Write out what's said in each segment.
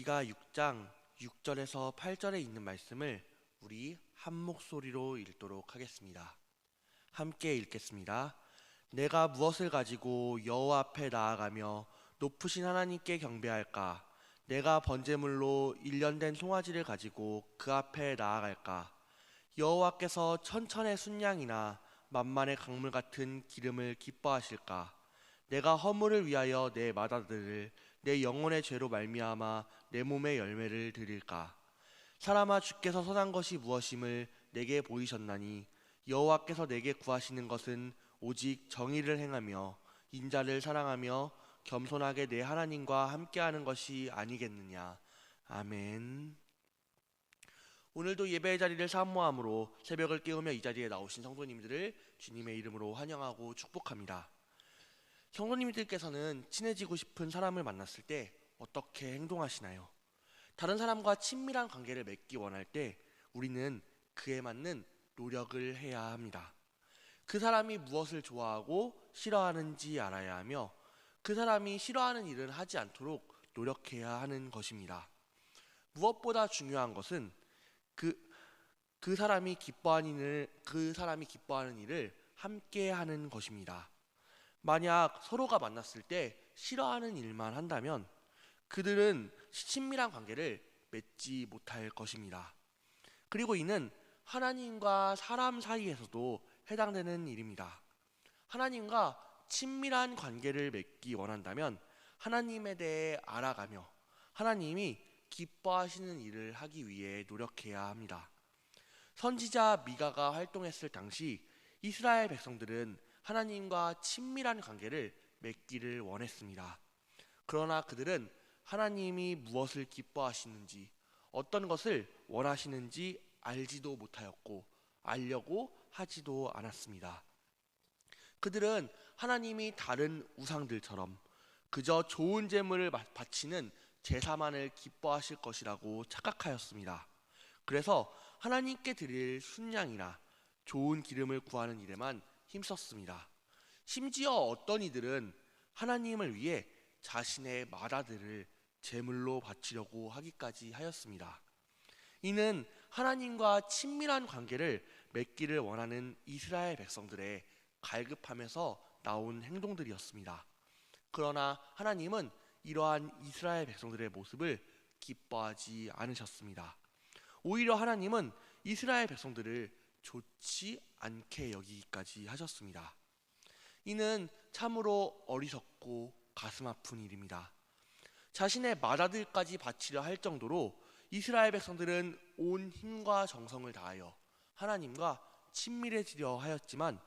미가 6장 6절에서 8절에 있는 말씀을 우리 한 목소리로 읽도록 하겠습니다. 함께 읽겠습니다. 내가 무엇을 가지고 여호와 앞에 나아가며 높으신 하나님께 경배할까? 내가 번제물로 일련된 송아지를 가지고 그 앞에 나아갈까? 여호와께서 천천의 순양이나 만만의 강물 같은 기름을 기뻐하실까? 내가 허물을 위하여 내 맏아들을 내 영혼의 죄로 말미암아 내 몸의 열매를 드릴까? 사람아, 주께서 선한 것이 무엇임을 내게 보이셨나니 여호와께서 내게 구하시는 것은 오직 정의를 행하며 인자를 사랑하며 겸손하게 내 하나님과 함께하는 것이 아니겠느냐. 아멘. 오늘도 예배의 자리를 사모함으로 새벽을 깨우며 이 자리에 나오신 성도님들을 주님의 이름으로 환영하고 축복합니다. 성도님들께서는 친해지고 싶은 사람을 만났을 때 어떻게 행동하시나요? 다른 사람과 친밀한 관계를 맺기 원할 때 우리는 그에 맞는 노력을 해야 합니다. 그 사람이 무엇을 좋아하고 싫어하는지 알아야 하며 그 사람이 싫어하는 일을 하지 않도록 노력해야 하는 것입니다. 무엇보다 중요한 것은 그 사람이 기뻐하는 일을 함께 하는 것입니다. 만약 서로가 만났을 때 싫어하는 일만 한다면 그들은 친밀한 관계를 맺지 못할 것입니다. 그리고 이는 하나님과 사람 사이에서도 해당되는 일입니다. 하나님과 친밀한 관계를 맺기 원한다면 하나님에 대해 알아가며 하나님이 기뻐하시는 일을 하기 위해 노력해야 합니다. 선지자 미가가 활동했을 당시 이스라엘 백성들은 하나님과 친밀한 관계를 맺기를 원했습니다. 그러나 그들은 하나님이 무엇을 기뻐하시는지, 어떤 것을 원하시는지 알지도 못하였고 알려고 하지도 않았습니다. 그들은 하나님이 다른 우상들처럼 그저 좋은 제물을 바치는 제사만을 기뻐하실 것이라고 착각하였습니다. 그래서 하나님께 드릴 순양이나 좋은 기름을 구하는 일에만 힘썼습니다. 심지어 어떤 이들은 하나님을 위해 자신의 맏아들을 제물로 바치려고 하기까지 하였습니다. 이는 하나님과 친밀한 관계를 맺기를 원하는 이스라엘 백성들의 갈급함에서 나온 행동들이었습니다. 그러나 하나님은 이러한 이스라엘 백성들의 모습을 기뻐하지 않으셨습니다. 오히려 하나님은 이스라엘 백성들을 좋지 않게 여기기까지 하셨습니다. 이는 참으로 어리석고 가슴 아픈 일입니다. 자신의 맏아들까지 바치려 할 정도로 이스라엘 백성들은 온 힘과 정성을 다하여 하나님과 친밀해지려 하였지만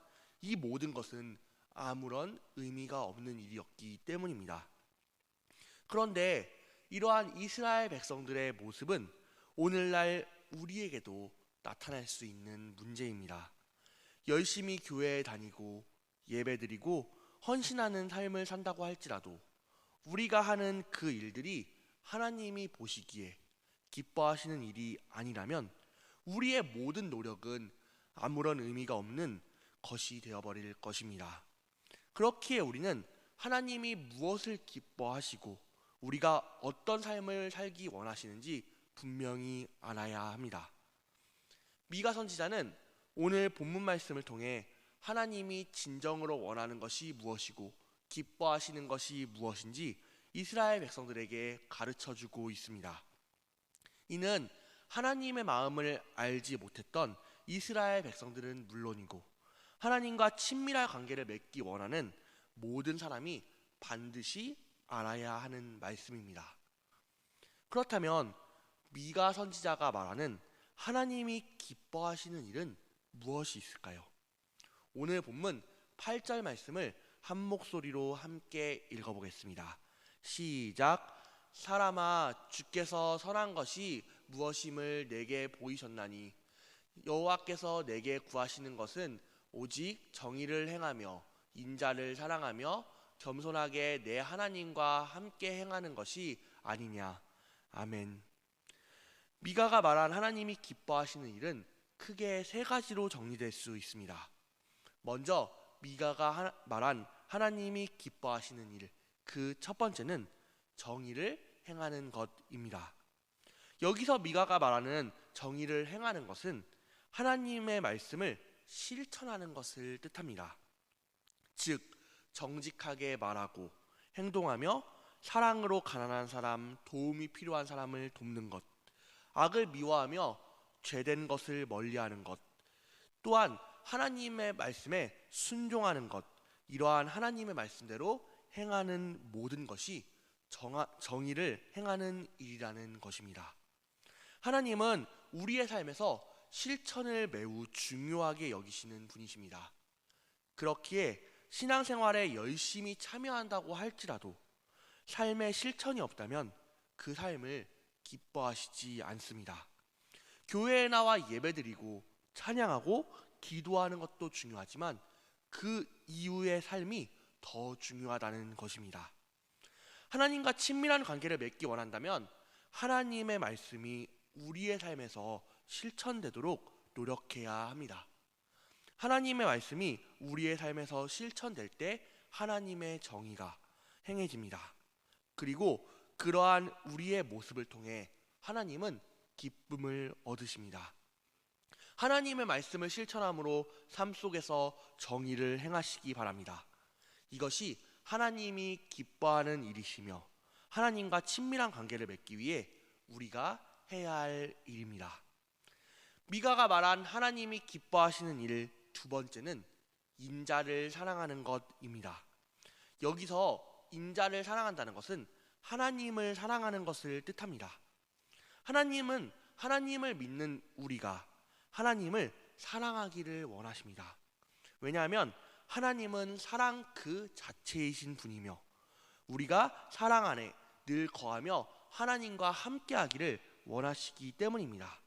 이 모든 것은 아무런 의미가 없는 일이었기 때문입니다. 그런데 이러한 이스라엘 백성들의 모습은 오늘날 우리에게도 나타날 수 있는 문제입니다. 열심히 교회에 다니고 예배드리고 헌신하는 삶을 산다고 할지라도 우리가 하는 그 일들이 하나님이 보시기에 기뻐하시는 일이 아니라면 우리의 모든 노력은 아무런 의미가 없는 것이 되어버릴 것입니다. 그렇기에 우리는 하나님이 무엇을 기뻐하시고 우리가 어떤 삶을 살기 원하시는지 분명히 알아야 합니다. 미가 선지자는 오늘 본문 말씀을 통해 하나님이 진정으로 원하는 것이 무엇이고 기뻐하시는 것이 무엇인지 이스라엘 백성들에게 가르쳐주고 있습니다. 이는 하나님의 마음을 알지 못했던 이스라엘 백성들은 물론이고 하나님과 친밀한 관계를 맺기 원하는 모든 사람이 반드시 알아야 하는 말씀입니다. 그렇다면 미가 선지자가 말하는 하나님이 기뻐하시는 일은 무엇이 있을까요? 오늘 본문 8절 말씀을 한 목소리로 함께 읽어보겠습니다. 시작. 사람아, 주께서 선한 것이 무엇임을 내게 보이셨나니 여호와께서 내게 구하시는 것은 오직 정의를 행하며 인자를 사랑하며 겸손하게 내 하나님과 함께 행하는 것이 아니냐. 아멘. 미가가 말한 하나님이 기뻐하시는 일은 크게 세 가지로 정리될 수 있습니다. 먼저 미가가 말한 하나님이 기뻐하시는 일, 그 첫 번째는 정의를 행하는 것입니다. 여기서 미가가 말하는 정의를 행하는 것은 하나님의 말씀을 실천하는 것을 뜻합니다. 즉, 정직하게 말하고 행동하며 사랑으로 가난한 사람, 도움이 필요한 사람을 돕는 것, 악을 미워하며 죄된 것을 멀리하는 것, 또한 하나님의 말씀에 순종하는 것, 이러한 하나님의 말씀대로 행하는 모든 것이 정의를 행하는 일이라는 것입니다. 하나님은 우리의 삶에서 실천을 매우 중요하게 여기시는 분이십니다. 그렇기에 신앙생활에 열심히 참여한다고 할지라도 삶의 실천이 없다면 그 삶을 기뻐하시지 않습니다. 교회에 나와 예배드리고 찬양하고 기도하는 것도 중요하지만 그 이후의 삶이 더 중요하다는 것입니다. 하나님과 친밀한 관계를 맺기 원한다면 하나님의 말씀이 우리의 삶에서 실천되도록 노력해야 합니다. 하나님의 말씀이 우리의 삶에서 실천될 때 하나님의 정의가 행해집니다. 그리고 그러한 우리의 모습을 통해 하나님은 기쁨을 얻으십니다. 하나님의 말씀을 실천함으로 삶 속에서 정의를 행하시기 바랍니다. 이것이 하나님이 기뻐하는 일이시며 하나님과 친밀한 관계를 맺기 위해 우리가 해야 할 일입니다. 미가가 말한 하나님이 기뻐하시는 일 두 번째는 인자를 사랑하는 것입니다. 여기서 인자를 사랑한다는 것은 하나님을 사랑하는 것을 뜻합니다. 하나님은 하나님을 믿는 우리가 하나님을 사랑하기를 원하십니다. 왜냐하면 하나님은 사랑 그 자체이신 분이며 우리가 사랑 안에 늘 거하며 하나님과 함께하기를 원하시기 때문입니다.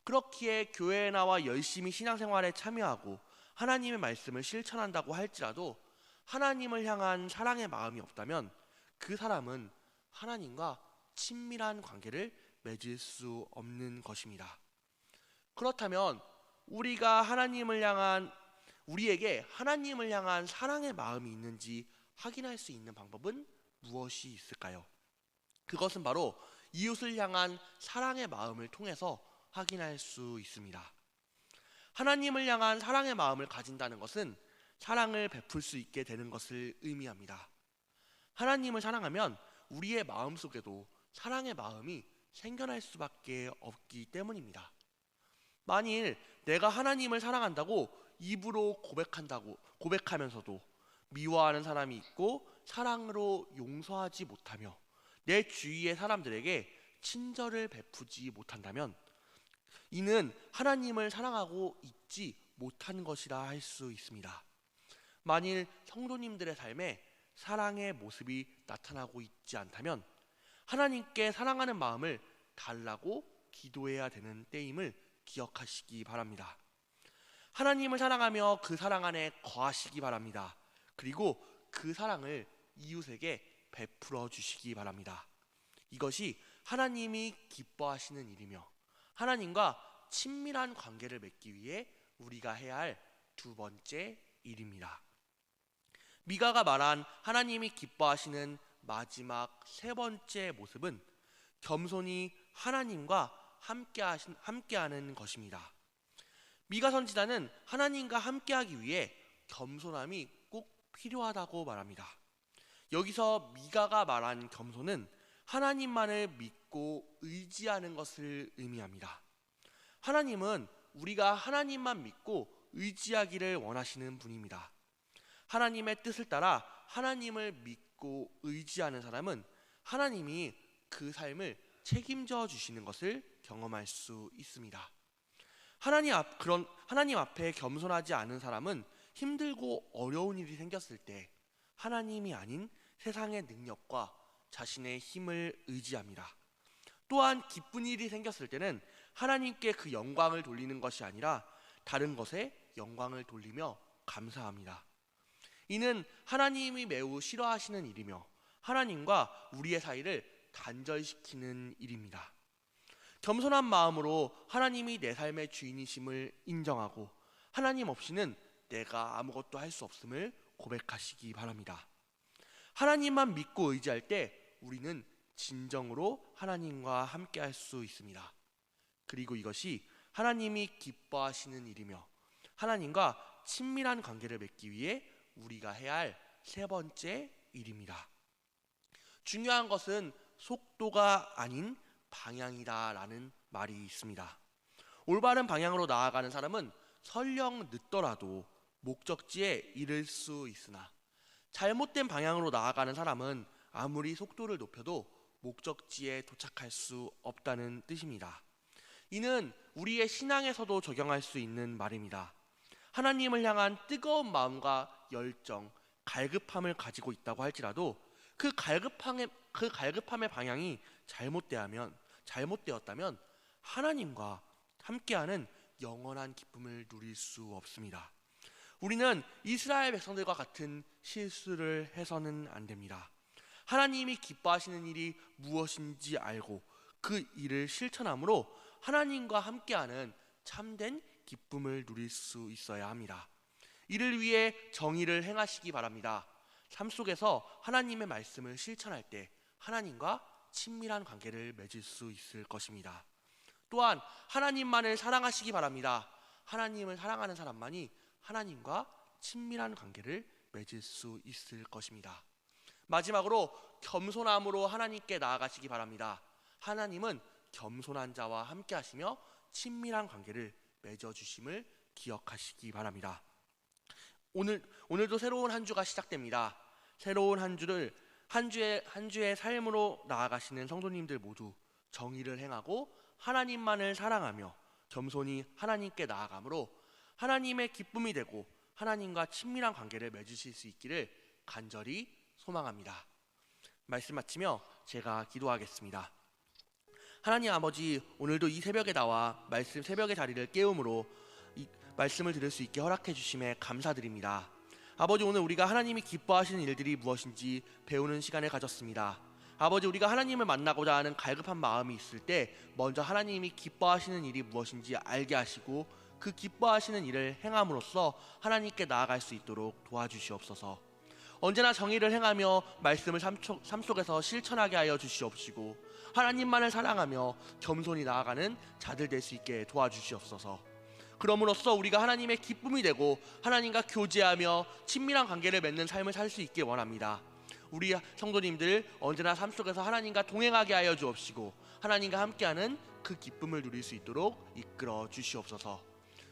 그렇기에 교회에 나와 열심히 신앙생활에 참여하고 하나님의 말씀을 실천한다고 할지라도 하나님을 향한 사랑의 마음이 없다면 그 사람은 하나님과 친밀한 관계를 맺을 수 없는 것입니다. 그렇다면 우리에게 하나님을 향한 사랑의 마음이 있는지 확인할 수 있는 방법은 무엇이 있을까요? 그것은 바로 이웃을 향한 사랑의 마음을 통해서 확인할 수 있습니다. 하나님을 향한 사랑의 마음을 가진다는 것은 사랑을 베풀 수 있게 되는 것을 의미합니다. 하나님을 사랑하면 우리의 마음 속에도 사랑의 마음이 생겨날 수밖에 없기 때문입니다. 만일 내가 하나님을 사랑한다고 입으로 고백하면서도 미워하는 사람이 있고 사랑으로 용서하지 못하며 내 주위의 사람들에게 친절을 베푸지 못한다면 이는 하나님을 사랑하고 있지 못한 것이라 할 수 있습니다. 만일 성도님들의 삶에 사랑의 모습이 나타나고 있지 않다면 하나님께 사랑하는 마음을 달라고 기도해야 되는 때임을 기억하시기 바랍니다. 하나님을 사랑하며 그 사랑 안에 거하시기 바랍니다. 그리고 그 사랑을 이웃에게 베풀어 주시기 바랍니다. 이것이 하나님이 기뻐하시는 일이며 하나님과 친밀한 관계를 맺기 위해 우리가 해야 할 두 번째 일입니다. 미가가 말한 하나님이 기뻐하시는 마지막 세 번째 모습은 겸손히 하나님과 함께하는 것입니다. 미가 선지자는 하나님과 함께하기 위해 겸손함이 꼭 필요하다고 말합니다. 여기서 미가가 말한 겸손은 하나님만을 믿고 의지하는 것을 의미합니다. 하나님은 우리가 하나님만 믿고 의지하기를 원하시는 분입니다. 하나님의 뜻을 따라 하나님을 믿고 의지하는 사람은 하나님이 그 삶을 책임져 주시는 것을 경험할 수 있습니다. 하나님 앞에 겸손하지 않은 사람은 힘들고 어려운 일이 생겼을 때 하나님이 아닌 세상의 능력과 자신의 힘을 의지합니다. 또한 기쁜 일이 생겼을 때는 하나님께 그 영광을 돌리는 것이 아니라 다른 것에 영광을 돌리며 감사합니다. 이는 하나님이 매우 싫어하시는 일이며 하나님과 우리의 사이를 단절시키는 일입니다. 겸손한 마음으로 하나님이 내 삶의 주인이심을 인정하고 하나님 없이는 내가 아무것도 할 수 없음을 고백하시기 바랍니다. 하나님만 믿고 의지할 때 우리는 진정으로 하나님과 함께할 수 있습니다. 그리고 이것이 하나님이 기뻐하시는 일이며 하나님과 친밀한 관계를 맺기 위해 우리가 해야 할 세 번째 일입니다. 중요한 것은 속도가 아닌 방향이다라는 말이 있습니다. 올바른 방향으로 나아가는 사람은 설령 늦더라도 목적지에 이를 수 있으나 잘못된 방향으로 나아가는 사람은 아무리 속도를 높여도 목적지에 도착할 수 없다는 뜻입니다. 이는 우리의 신앙에서도 적용할 수 있는 말입니다. 하나님을 향한 뜨거운 마음과 열정, 갈급함을 가지고 있다고 할지라도 그 갈급함의 방향이 잘못되었다면 하나님과 함께하는 영원한 기쁨을 누릴 수 없습니다. 우리는 이스라엘 백성들과 같은 실수를 해서는 안 됩니다. 하나님이 기뻐하시는 일이 무엇인지 알고 그 일을 실천함으로 하나님과 함께하는 참된 기쁨을 누릴 수 있어야 합니다. 이를 위해 정의를 행하시기 바랍니다. 삶 속에서 하나님의 말씀을 실천할 때 하나님과 친밀한 관계를 맺을 수 있을 것입니다. 또한 하나님만을 사랑하시기 바랍니다. 하나님을 사랑하는 사람만이 하나님과 친밀한 관계를 맺을 수 있을 것입니다. 마지막으로 겸손함으로 하나님께 나아가시기 바랍니다. 하나님은 겸손한 자와 함께 하시며 친밀한 관계를 맺어주심을 기억하시기 바랍니다. 오늘도 새로운 한 주가 시작됩니다. 새로운 한 주의 삶으로 나아가시는 성도님들 모두 정의를 행하고 하나님만을 사랑하며 겸손히 하나님께 나아가므로 하나님의 기쁨이 되고 하나님과 친밀한 관계를 맺으실 수 있기를 간절히 소망합니다. 말씀 마치며 제가 기도하겠습니다. 하나님 아버지, 오늘도 이 새벽에 나와 새벽의 자리를 깨움으로 이 말씀을 들을 수 있게 허락해 주심에 감사드립니다. 아버지, 오늘 우리가 하나님이 기뻐하시는 일들이 무엇인지 배우는 시간을 가졌습니다. 아버지, 우리가 하나님을 만나고자 하는 갈급한 마음이 있을 때 먼저 하나님이 기뻐하시는 일이 무엇인지 알게 하시고 그 기뻐하시는 일을 행함으로써 하나님께 나아갈 수 있도록 도와주시옵소서. 언제나 정의를 행하며 말씀을 삶 속에서 실천하게 하여 주시옵시고 하나님만을 사랑하며 겸손히 나아가는 자들 될 수 있게 도와주시옵소서. 그럼으로써 우리가 하나님의 기쁨이 되고 하나님과 교제하며 친밀한 관계를 맺는 삶을 살 수 있게 원합니다. 우리 성도님들 언제나 삶 속에서 하나님과 동행하게 하여 주옵시고 하나님과 함께하는 그 기쁨을 누릴 수 있도록 이끌어 주시옵소서.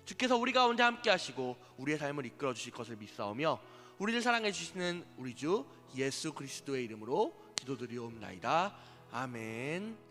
주께서 우리 가운데 함께 하시고 우리의 삶을 이끌어 주실 것을 믿사오며 우리를 사랑해 주시는 우리 주 예수 그리스도의 이름으로 기도드리옵나이다. 아멘.